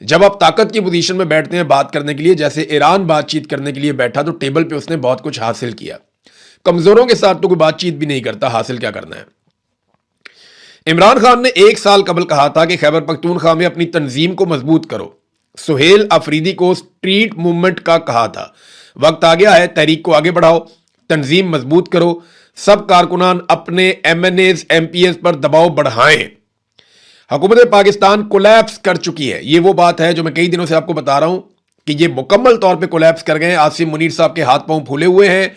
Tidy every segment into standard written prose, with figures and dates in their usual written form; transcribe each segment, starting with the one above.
جب آپ طاقت کی پوزیشن میں بیٹھتے ہیں بات کرنے کے لیے، جیسے ایران بات چیت کرنے کے لیے بیٹھا تو ٹیبل پہ اس نے بہت کچھ حاصل کیا. کمزوروں کے ساتھ تو کوئی بات چیت بھی نہیں کرتا، حاصل کیا کرنا ہے. عمران خان نے 1 سال قبل کہا تھا کہ خیبر پختونخوا میں اپنی تنظیم کو مضبوط کرو. سہیل آفریدی کو اسٹریٹ موومنٹ کا کہا تھا. وقت آ گیا ہے، تحریک کو آگے بڑھاؤ، تنظیم مضبوط کرو، سب کارکنان اپنے M N as M P as پر دباؤ بڑھائیں. حکومت پاکستان کولیپس کر چکی ہے. یہ وہ بات ہے جو میں کئی دنوں سے آپ کو بتا رہا ہوں کہ یہ مکمل طور پہ کولیپس کر گئے ہیں. عاصم منیر صاحب کے ہاتھ پاؤں پھولے ہوئے ہیں،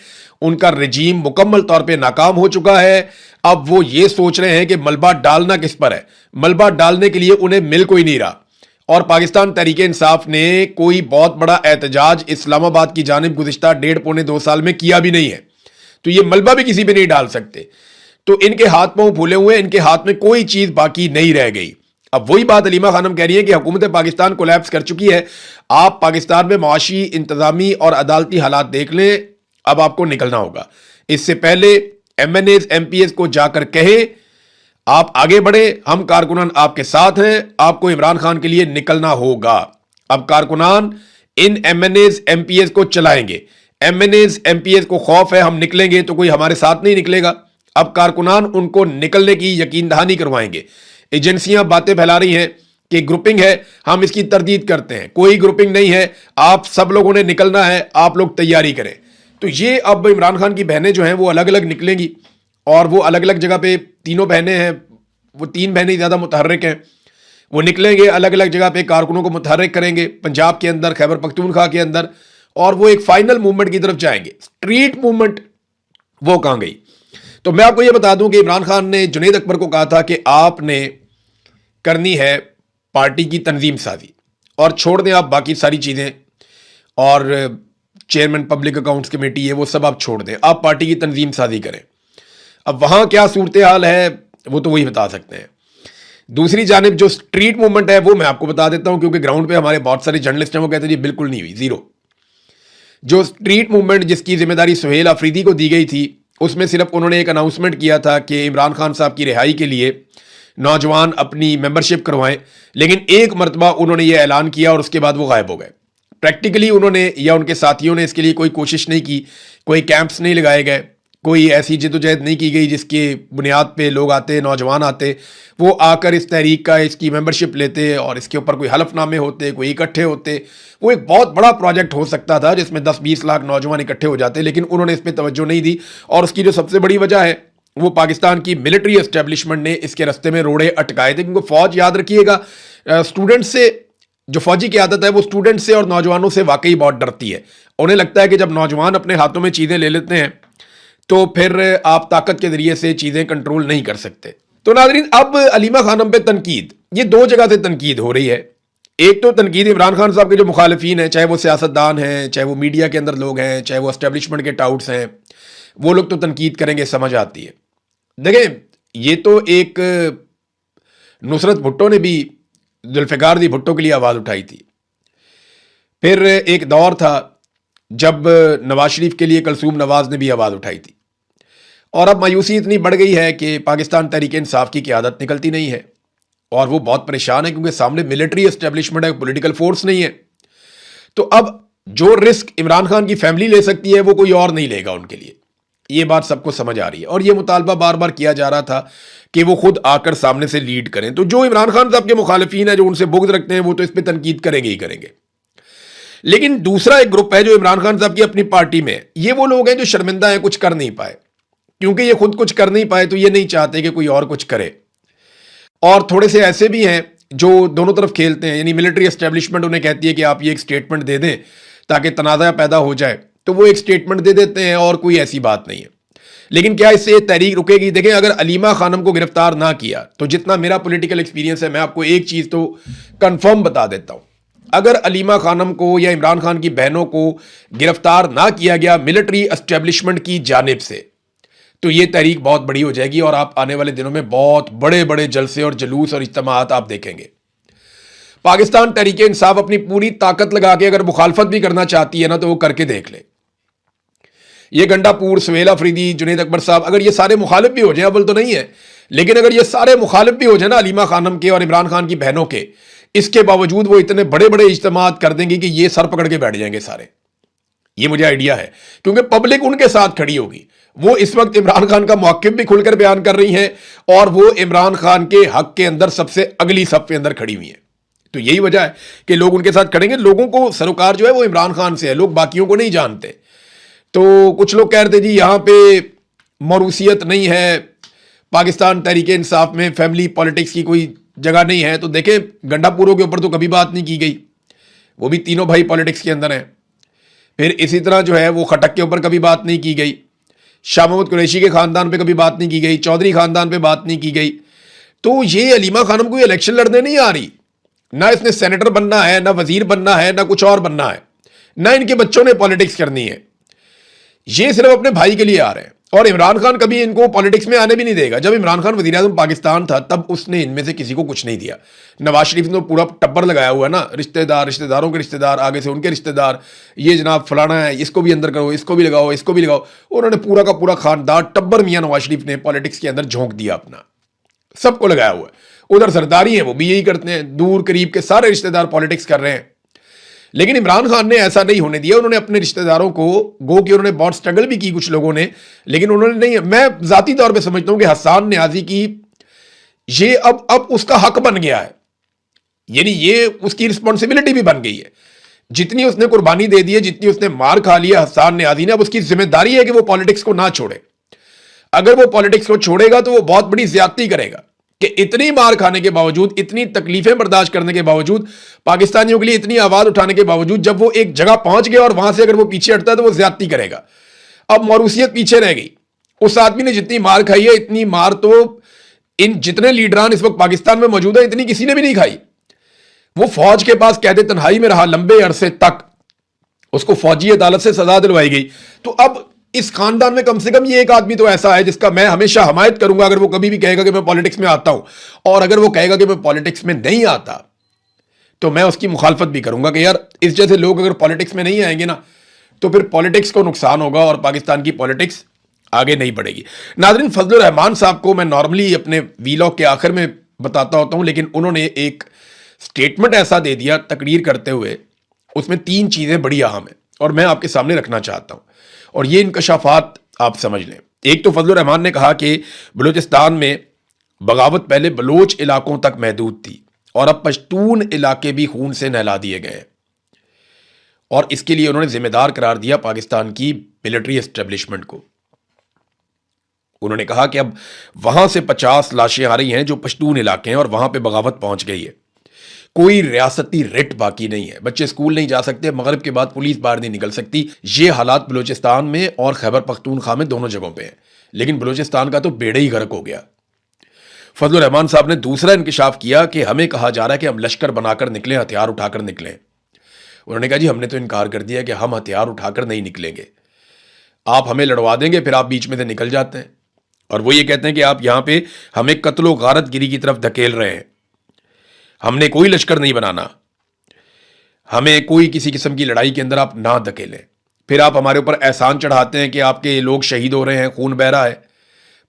ان کا رجیم مکمل طور پہ ناکام ہو چکا ہے. اب وہ یہ سوچ رہے ہیں کہ ملبہ ڈالنا کس پر ہے. ملبہ ڈالنے کے لیے انہیں مل کوئی نہیں رہا. اور پاکستان تحریک انصاف نے کوئی بہت بڑا احتجاج اسلام آباد کی جانب گزشتہ 1.5-2 سال میں کیا بھی نہیں ہے، تو یہ ملبہ بھی کسی پہ نہیں ڈال سکتے. تو ان کے ہاتھ پاؤں پھولے ہوئے، ان کے ہاتھ میں کوئی چیز باقی نہیں رہ گئی. اب وہی بات علیمہ خانم کہہ رہی ہے کہ حکومت پاکستان کولیپس کر چکی ہے. آپ پاکستان میں معاشی، انتظامی اور عدالتی حالات دیکھ لیں، اب آپ کو نکلنا ہوگا. اس سے پہلے M N as M P as کو جا کر کہیں آپ آگے بڑھیں، ہم کارکنان آپ کے ساتھ ہیں، آپ کو عمران خان کے لیے نکلنا ہوگا. اب کارکنان ان M N as M P as کو چلائیں گے. M N as M P as کو خوف ہے ہم نکلیں گے تو کوئی ہمارے ساتھ نہیں نکلے گا. اب کارکنان ان کو نکلنے کی یقین دہانی کروائیں گے. ایجنسیاں باتیں پھیلا رہی ہیں کہ گروپنگ ہے، ہم اس کی تردید کرتے ہیں. کوئی گروپنگ نہیں ہے، آپ سب لوگوں نے نکلنا ہے، آپ لوگ تیاری کریں. تو یہ اب عمران خان کی بہنیں جو ہیں وہ الگ الگ نکلیں گی، اور وہ الگ الگ جگہ پہ، تینوں بہنیں ہیں، وہ 3 بہنیں زیادہ متحرک ہیں، وہ نکلیں گے الگ الگ جگہ پہ، کارکنوں کو متحرک کریں گے پنجاب کے اندر، خیبر پختونخوا کے اندر، اور وہ ایک فائنل موومنٹ کی طرف جائیں گے. اسٹریٹ موومنٹ وہ کہاں گئی؟ تو میں آپ کو یہ بتا دوں کہ عمران خان نے جنید اکبر کو کہا تھا کہ آپ نے کرنی ہے پارٹی کی تنظیم سازی، اور چھوڑ دیں آپ باقی ساری چیزیں، اور چیئرمین پبلک اکاؤنٹس کمیٹی ہے وہ سب آپ چھوڑ دیں، آپ پارٹی کی تنظیم سازی کریں. اب وہاں کیا صورتحال ہے وہ تو وہی بتا سکتے ہیں. دوسری جانب جو اسٹریٹ موومنٹ ہے وہ میں آپ کو بتا دیتا ہوں، کیونکہ گراؤنڈ پہ ہمارے بہت سارے جرنلسٹ ہیں وہ کہتے ہیں جی بالکل نہیں ہوئی، زیرو. جو اسٹریٹ موومنٹ جس کی ذمہ داری سہیل آفریدی کو دی گئی تھی، اس میں صرف انہوں نے ایک اناؤنسمنٹ کیا تھا کہ عمران خان صاحب کی رہائی کے لیے نوجوان اپنی ممبرشپ کروائیں، لیکن ایک مرتبہ انہوں نے یہ اعلان کیا اور اس کے بعد وہ غائب ہو گئے. پریکٹیکلی انہوں نے یا ان کے ساتھیوں نے اس کے لیے کوئی کوشش نہیں کی، کوئی کیمپس نہیں لگائے گئے، کوئی ایسی جدوجہد نہیں کی گئی جس کی بنیاد پہ لوگ آتے، نوجوان آتے، وہ آ کر اس تحریک کا، اس کی ممبرشپ لیتے اور اس کے اوپر کوئی حلف نامے ہوتے، کوئی اکٹھے ہوتے. وہ ایک بہت بڑا پروجیکٹ ہو سکتا تھا جس میں 10-20 لاکھ نوجوان اکٹھے ہو جاتے، لیکن انہوں نے اس پہ توجہ نہیں دی. اور اس کی جو سب سے بڑی وجہ ہے وہ پاکستان کی ملٹری اسٹیبلشمنٹ نے اس کے رستے میں روڑے اٹکائے تھے. کیونکہ فوج، یاد رکھیے گا، اسٹوڈنٹ سے، جو فوجی کی عادت ہے وہ اسٹوڈنٹ سے اور نوجوانوں سے واقعی بہت ڈرتی ہے. انہیں لگتا ہے کہ جب نوجوان اپنے ہاتھوں میں چیزیں لے لیتے ہیں تو پھر آپ طاقت کے ذریعے سے چیزیں کنٹرول نہیں کر سکتے. تو ناظرین، اب علیمہ خانم پہ تنقید، یہ 2 جگہ سے تنقید ہو رہی ہے. ایک تو تنقید عمران خان صاحب کے جو مخالفین ہیں، چاہے وہ سیاستدان ہیں، چاہے وہ میڈیا کے اندر لوگ ہیں، چاہے وہ اسٹیبلشمنٹ کے ٹاؤٹس ہیں، وہ لوگ تو تنقید کریں گے، سمجھ آتی ہے. دیکھیں، یہ تو ایک نصرت بھٹو نے بھی ذوالفقار دی بھٹو کے لیے آواز اٹھائی تھی. پھر ایک دور تھا جب نواز شریف کے لیے کلثوم نواز نے بھی آواز اٹھائی تھی. اور اب مایوسی اتنی بڑھ گئی ہے کہ پاکستان تحریک انصاف کی قیادت نکلتی نہیں ہے، اور وہ بہت پریشان ہے کیونکہ سامنے ملٹری اسٹیبلشمنٹ ہے، پولیٹیکل فورس نہیں ہے. تو اب جو رسک عمران خان کی فیملی لے سکتی ہے وہ کوئی اور نہیں لے گا ان کے لیے. یہ بات سب کو سمجھ آ رہی ہے، اور یہ مطالبہ بار بار کیا جا رہا تھا کہ وہ خود آ کر سامنے سے لیڈ کریں. تو جو عمران خان صاحب کے مخالفین ہیں، جو ان سے بغض رکھتے ہیں، وہ تو اس پہ تنقید کریں گے ہی کریں گے. لیکن دوسرا ایک گروپ ہے جو عمران خان صاحب کی اپنی پارٹی میں، یہ وہ لوگ ہیں جو شرمندہ ہیں، کچھ کر نہیں پائے. کیونکہ یہ خود کچھ کر نہیں پائے تو یہ نہیں چاہتے کہ کوئی اور کچھ کرے. اور تھوڑے سے ایسے بھی ہیں جو دونوں طرف کھیلتے ہیں، یعنی ملٹری اسٹیبلشمنٹ انہیں کہتی ہے کہ آپ یہ ایک سٹیٹمنٹ دے دیں تاکہ تنازع پیدا ہو جائے، تو وہ ایک سٹیٹمنٹ دے دیتے ہیں اور کوئی ایسی بات نہیں ہے. لیکن کیا اس سے یہ تحریک رکے گی؟ دیکھیں، اگر علیمہ خانم کو گرفتار نہ کیا تو جتنا میرا پولیٹیکل ایکسپیرینس ہے، میں آپ کو ایک چیز تو کنفرم بتا دیتا ہوں، اگر علیمہ خانم کو یا عمران خان کی بہنوں کو گرفتار نہ کیا گیا ملٹری اسٹیبلشمنٹ کی جانب سے، تو یہ تحریک بہت بڑی ہو جائے گی، اور آپ آنے والے دنوں میں بہت بڑے بڑے جلسے اور جلوس اور اجتماعات آپ دیکھیں گے. پاکستان تحریک انصاف اپنی پوری طاقت لگا کے اگر مخالفت بھی کرنا چاہتی ہے نا تو وہ کر کے دیکھ لے. یہ گنڈا پور، سہیل آفریدی، جنید اکبر صاحب، اگر یہ سارے مخالف بھی ہو جائیں، اول تو نہیں ہے، لیکن اگر یہ سارے مخالف بھی ہو جائیں نا علیمہ خانم کے اور عمران خان کی بہنوں کے، اس کے باوجود وہ اتنے بڑے بڑے اجتماعات کر دیں گے کہ یہ سر پکڑ کے بیٹھ جائیں گے سارے. یہ مجھے آئیڈیا ہے کیونکہ پبلک ان کے ساتھ کھڑی ہوگی. وہ اس وقت عمران خان کا موقف بھی کھل کر بیان کر رہی ہیں اور وہ عمران خان کے حق کے اندر سب سے اگلی صف کے اندر کھڑی ہوئی ہیں. تو یہی وجہ ہے کہ لوگ ان کے ساتھ کھڑیں گے. لوگوں کو سروکار جو ہے وہ عمران خان سے ہے, لوگ باقیوں کو نہیں جانتے. تو کچھ لوگ کہہ رہے تھے جی یہاں پہ موروثیت نہیں ہے, پاکستان تحریک انصاف میں فیملی پالیٹکس کی کوئی جگہ نہیں ہے. تو دیکھیں گنڈا پوروں کے اوپر تو کبھی بات نہیں کی گئی, وہ بھی تینوں بھائی پالیٹکس کے اندر ہیں. پھر اسی طرح جو ہے وہ خٹک کے اوپر کبھی بات نہیں کی گئی, شاہ محمود قریشی کے خاندان پہ کبھی بات نہیں کی گئی, چودھری خاندان پہ بات نہیں کی گئی. تو یہ علیمہ خانم کوئی الیکشن لڑنے نہیں آ رہی, نہ اس نے سینیٹر بننا ہے, نہ وزیر بننا ہے, نہ کچھ اور بننا ہے, نہ ان کے بچوں نے پالیٹکس کرنی ہے. یہ صرف اپنے بھائی کے لیے آ رہے ہیں. اور عمران خان کبھی ان کو پالیٹکس میں آنے بھی نہیں دے گا. جب عمران خان وزیر اعظم پاکستان تھا تب اس نے ان میں سے کسی کو کچھ نہیں دیا. نواز شریف نے تو پورا ٹبر لگایا ہوا ہے نا, رشتہ داروں کے رشتہ دار, آگے سے ان کے رشتہ دار, یہ جناب فلانا ہے, اس کو بھی اندر کرو, اس کو بھی لگاؤ, اس کو بھی لگاؤ. انہوں نے پورا کا پورا خاندان ٹبر میاں نواز شریف نے پالیٹکس کے اندر جھونک دیا اپنا, سب کو لگایا ہوا ہے. ادھر سرداری ہیں وہ بھی یہی کرتے ہیں, دور قریب کے سارے رشتہ دار پالیٹکس کر رہے ہیں. لیکن عمران خان نے ایسا نہیں ہونے دیا. انہوں نے اپنے رشتہ داروں کو گو کہ انہوں نے بہت سٹرگل بھی کی کچھ لوگوں نے, لیکن انہوں نے نہیں. میں ذاتی طور پہ سمجھتا ہوں کہ حسان نیازی کی یہ اب اس کا حق بن گیا ہے, یعنی یہ اس کی رسپانسبلٹی بھی بن گئی ہے. جتنی اس نے قربانی دے دی ہے, جتنی اس نے مار کھا لیا حسان نیازی نے, اب اس کی ذمہ داری ہے کہ وہ پالیٹکس کو نہ چھوڑے. اگر وہ پالیٹکس کو چھوڑے گا تو وہ بہت بڑی زیادتی کرے گا کہ اتنی مار کھانے کے باوجود, اتنی تکلیفیں برداشت کرنے کے باوجود, پاکستانیوں کے لیے اتنی آواز اٹھانے کے باوجود, جب وہ ایک جگہ پہنچ گیا اور وہاں سے اگر وہ پیچھے ہٹتا ہے تو وہ زیادتی کرے گا. اب موروثیت پیچھے رہ گئی. اس آدمی نے جتنی مار کھائی ہے, اتنی مار تو ان جتنے لیڈران اس وقت پاکستان میں موجود ہیں اتنی کسی نے بھی نہیں کھائی. وہ فوج کے پاس قید تنہائی میں رہا لمبے عرصے تک, اس کو فوجی عدالت سے سزا دلوائی گئی. تو اب اس خاندان میں کم سے کم یہ ایک آدمی تو ایسا ہے جس کا میں ہمیشہ حمایت کروں گا اگر وہ کبھی بھی کہے گا کہ میں پالیٹکس میں آتا ہوں, اور اگر وہ کہے گا کہ میں پالیٹکس میں نہیں آتا تو میں اس کی مخالفت بھی کروں گا کہ یار اس جیسے لوگ اگر پالیٹکس میں نہیں آئیں گے نا تو پھر پالیٹکس کو نقصان ہوگا اور پاکستان کی پالیٹکس آگے نہیں بڑھے گی. ناظرین, فضل الرحمان صاحب کو میں نارملی اپنے ویلاگ کے آخر میں بتاتا ہوتا ہوں, لیکن انہوں نے ایک سٹیٹمنٹ ایسا دے دیا تقریر کرتے ہوئے, اس میں 3 چیزیں بڑی اہم ہیں اور میں آپ کے سامنے رکھنا چاہتا ہوں, اور یہ انکشافات آپ سمجھ لیں. ایک تو فضل الرحمان نے کہا کہ بلوچستان میں بغاوت پہلے بلوچ علاقوں تک محدود تھی اور اب پشتون علاقے بھی خون سے نہلا دیے گئے, اور اس کے لیے انہوں نے ذمہ دار قرار دیا پاکستان کی ملٹری اسٹیبلشمنٹ کو. انہوں نے کہا کہ اب وہاں سے 50 لاشیں آ رہی ہیں جو پشتون علاقے ہیں اور وہاں پہ بغاوت پہنچ گئی ہے. کوئی ریاستی رٹ باقی نہیں ہے, بچے اسکول نہیں جا سکتے, مغرب کے بعد پولیس باہر نہیں نکل سکتی. یہ حالات بلوچستان میں اور خیبر پختونخوا میں دونوں جگہوں پہ ہیں, لیکن بلوچستان کا تو بیڑے ہی غرق ہو گیا. فضل الرحمان صاحب نے دوسرا انکشاف کیا کہ ہمیں کہا جا رہا ہے کہ ہم لشکر بنا کر نکلیں, ہتھیار اٹھا کر نکلیں. انہوں نے کہا جی ہم نے تو انکار کر دیا کہ ہم ہتھیار اٹھا کر نہیں نکلیں گے, آپ ہمیں لڑوا دیں گے پھر آپ بیچ میں سے نکل جاتے ہیں, اور وہ یہ کہتے ہیں کہ آپ یہاں پہ ہمیں قتل و غارت گری کی طرف دھکیل رہے ہیں. ہم نے کوئی لشکر نہیں بنانا, ہمیں کوئی کسی قسم کی لڑائی کے اندر آپ نہ دھکیلیں. پھر آپ ہمارے اوپر احسان چڑھاتے ہیں کہ آپ کے لوگ شہید ہو رہے ہیں, خون بہ رہا ہے.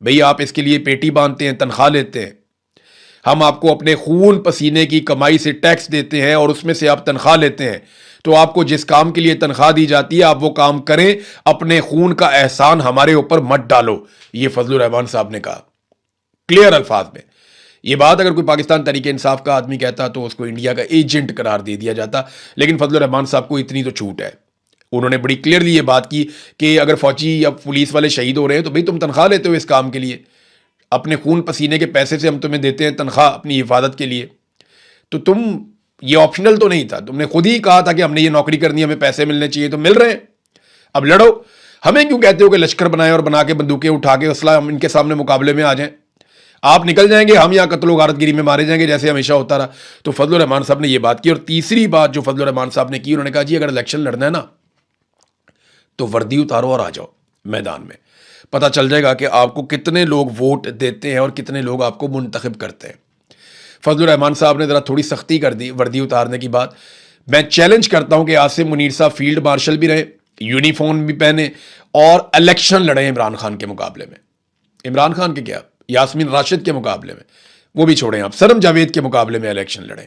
بھئی آپ اس کے لیے پیٹی باندھتے ہیں, تنخواہ لیتے ہیں, ہم آپ کو اپنے خون پسینے کی کمائی سے ٹیکس دیتے ہیں اور اس میں سے آپ تنخواہ لیتے ہیں, تو آپ کو جس کام کے لیے تنخواہ دی جاتی ہے آپ وہ کام کریں, اپنے خون کا احسان ہمارے اوپر مت ڈالو. یہ فضل الرحمان صاحب نے کہا کلیئر الفاظ میں. یہ بات اگر کوئی پاکستان تحریک انصاف کا آدمی کہتا تو اس کو انڈیا کا ایجنٹ قرار دے دیا جاتا, لیکن فضل الرحمان صاحب کو اتنی تو چھوٹ ہے. انہوں نے بڑی کلیئرلی یہ بات کی کہ اگر فوجی یا پولیس والے شہید ہو رہے ہیں تو بھئی تم تنخواہ لیتے ہو اس کام کے لیے, اپنے خون پسینے کے پیسے سے ہم تمہیں دیتے ہیں تنخواہ اپنی حفاظت کے لیے, تو تم یہ آپشنل تو نہیں تھا, تم نے خود ہی کہا تھا کہ ہم نے یہ نوکری کرنی ہے, ہمیں پیسے ملنے چاہیے, تو مل رہے ہیں, اب لڑو. ہمیں کیوں کہتے ہو کہ لشکر بنائیں اور بنا کے بندوقیں اٹھا کے اسلحہ ہم ان کے سامنے مقابلے میں آ جائیں, آپ نکل جائیں گے, ہم یہاں قتل و غارت گری میں مارے جائیں گے جیسے ہمیشہ ہوتا رہا. تو فضل الرحمان صاحب نے یہ بات کی. اور تیسری بات جو فضل الرحمان صاحب نے کی, انہوں نے کہا جی اگر الیکشن لڑنا ہے نا تو وردی اتارو اور آ جاؤ میدان میں, پتہ چل جائے گا کہ آپ کو کتنے لوگ ووٹ دیتے ہیں اور کتنے لوگ آپ کو منتخب کرتے ہیں. فضل الرحمان صاحب نے ذرا تھوڑی سختی کر دی وردی اتارنے کی بات. میں چیلنج کرتا ہوں کہ عاصم منیر صاحب فیلڈ مارشل بھی رہے, یونیفارم بھی پہنے اور الیکشن لڑیں عمران خان کے مقابلے میں. عمران خان کے کیا, یاسمین راشد کے مقابلے میں, وہ بھی چھوڑیں, آپ سرم جاوید کے مقابلے میں الیکشن لڑیں.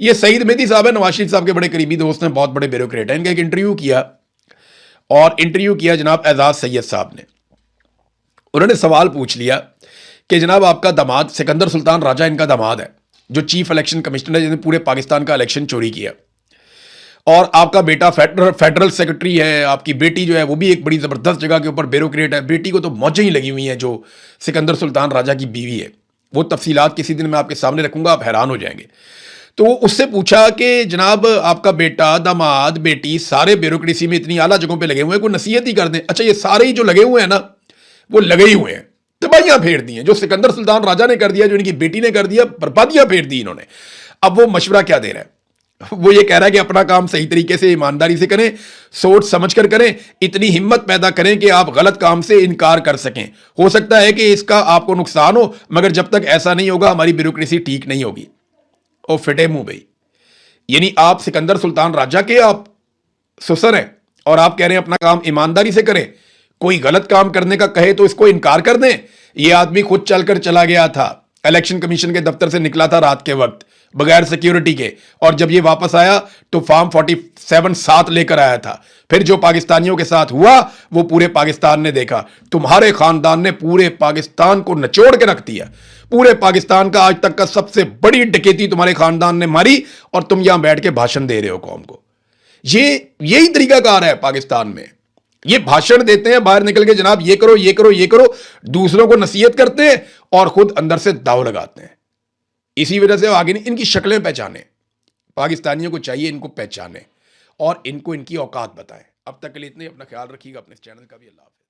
یہ سعید مہدی صاحب ہے، نواز شریف صاحب کے بڑے قریبی دوست ہیں، بہت بڑے بیوروکریٹ ہیں. ان کا ایک انٹرویو کیا، اور انٹرویو کیا جناب اعزاز سید صاحب نے. انہوں نے سوال پوچھ لیا کہ جناب آپ کا داماد سکندر سلطان راجہ ان کا داماد ہے، جو چیف الیکشن کمشنر ہے، جس نے پورے پاکستان کا الیکشن چوری کیا، اور آپ کا بیٹا فیڈرل سیکرٹری ہے، آپ کی بیٹی جو ہے وہ بھی ایک بڑی زبردست جگہ کے اوپر بیوروکریٹ ہے. بیٹی کو تو موجیں ہی لگی ہوئی ہیں جو سکندر سلطان راجہ کی بیوی ہے. وہ تفصیلات کسی دن میں آپ کے سامنے رکھوں گا، آپ حیران ہو جائیں گے. تو اس سے پوچھا کہ جناب آپ کا بیٹا، داماد، بیٹی سارے بیوروکریسی میں اتنی اعلیٰ جگہوں پہ لگے ہوئے ہیں، کوئی نصیحت ہی کر دیں. اچھا یہ سارے ہی جو لگے ہوئے ہیں نا، وہ لگے ہی ہوئے ہیں، تباہیاں پھیر دی ہیں. جو سکندر سلطان راجہ نے کر دیا، جو ان کی بیٹی نے کر دیا، بربادیاں پھیر دی انہوں نے. اب وہ مشورہ کیا دے رہا ہے؟ وہ یہ کہہ رہا ہے کہ اپنا کام صحیح طریقے سے ایمانداری سے کریں، سوچ سمجھ کر کریں، اتنی ہمت پیدا کریں کہ آپ غلط کام سے انکار کر سکیں. ہو سکتا ہے کہ اس کا آپ کو نقصان ہو، مگر جب تک ایسا نہیں ہوگا ہماری بیوروکریسی ٹھیک نہیں ہوگی. او فٹے منہ بھائی، یعنی آپ سکندر سلطان راجہ کے آپ سسر ہیں، اور آپ کہہ رہے ہیں اپنا کام ایمانداری سے کریں. کوئی غلط کام کرنے کا کہے تو اس کو انکار کر دیں. یہ آدمی خود چل کر چلا گیا تھا، الیکشن کمیشن کے دفتر سے نکلا تھا رات کے وقت بغیر سیکیورٹی کے، اور جب یہ واپس آیا تو فارم 47 ساتھ لے کر آیا تھا. پھر جو پاکستانیوں کے ساتھ ہوا وہ پورے پاکستان نے دیکھا. تمہارے خاندان نے پورے پاکستان کو نچوڑ کے رکھ دیا. پورے پاکستان کا آج تک کا سب سے بڑی ڈکیتی تمہارے خاندان نے ماری، اور تم یہاں بیٹھ کے بھاشن دے رہے ہو قوم کو. یہی طریقہ کار ہے پاکستان میں. یہ بھاشن دیتے ہیں باہر نکل کے، جناب یہ کرو یہ کرو یہ کرو، دوسروں کو نصیحت کرتے ہیں اور خود اندر سے داؤ لگاتے ہیں. اسی وجہ سے آگے نہیں، ان کی شکلیں پہچانیں. پاکستانیوں کو چاہیے ان کو پہچانیں اور ان کو ان کی اوقات بتائیں. اب تک کے لیے اتنے، اپنا خیال رکھیے گا، اپنے چینل کا بھی. اللہ حافظ.